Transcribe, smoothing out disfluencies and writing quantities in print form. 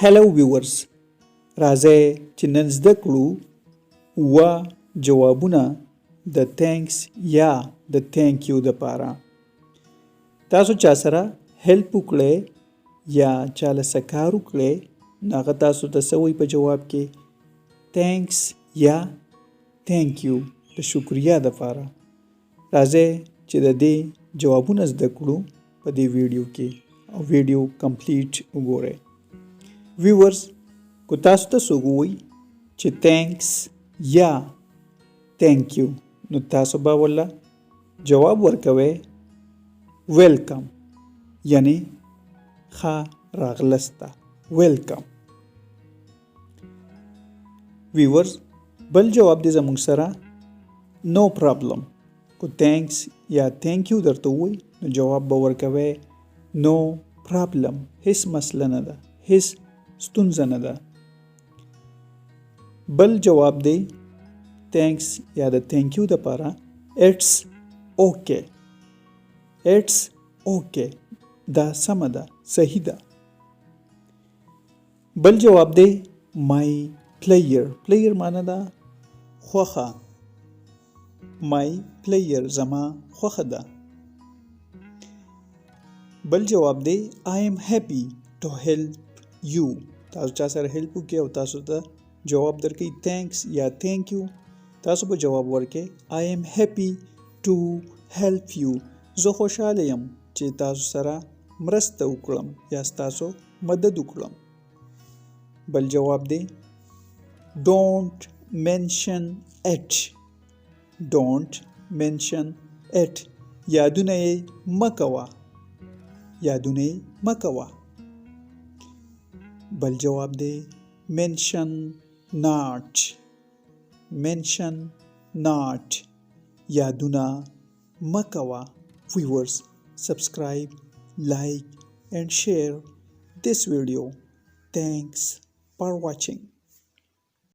هلو ویورز، راځئ چې نن زده کړو جوابونه د تھینکس یا د تھینک یو دپاره. تاسو چا سره هیلپ وکړئ یا چاله څه کار وکړئ نو هغه تاسو ته څه وایي په جواب کې؟ تھینکس یا تھینک یو د شکریا دپاره. راځئ چې د دې جوابونه زده کړو په دې ویډیو کې او ویډیو کمپلیټ وګورئ. ویورز، کو تاسو ته څوک ووایي چې تھینکس یا تھینک یو نو تاسو به ورله جواب ورکوئ ویلکم، یعنی ښه راغلاست ته، ویلکم. ویورز، بل جواب دی زموږ سره نو پرابلم. کو تھینکس یا تھینک یو درته ووایي نو جواب به ورکوئ نو پرابلم، هیڅ مسله نه ده، هیڅ ستونزه نه ده. بل جواب دی تھینکس یا د تھینک یو دپاره اټس اوکے. اټس اوکے، دا سمه ده، صحیح ده. بل جواب دی مای پلیئر. پلیئر معنی ده خوښه. مای پلیئر، زما خوښه ده. بل جواب دی آی ایم هیپی ټو هیلپ یو. تاسو چا سره هیلپ وکړئ او تاسو ته جواب درکوي تھینکس یا تھینک یو، تاسو به جواب ورکړئ آی ایم هیپی ټو هیلپ یو. زه خوشحاله یم چې تاسو سره مرسته وکړم یا ستاسو مدد وکړم. بل جواب دی ډونټ منشن اټ. ډونټ منشن اټ، یادونه یې مه کوه، یادونه یې مه کوه. بل جواب دی mention not. mention not، یادونه مه کوه. Viewers, subscribe, like and share this video. Thanks for watching.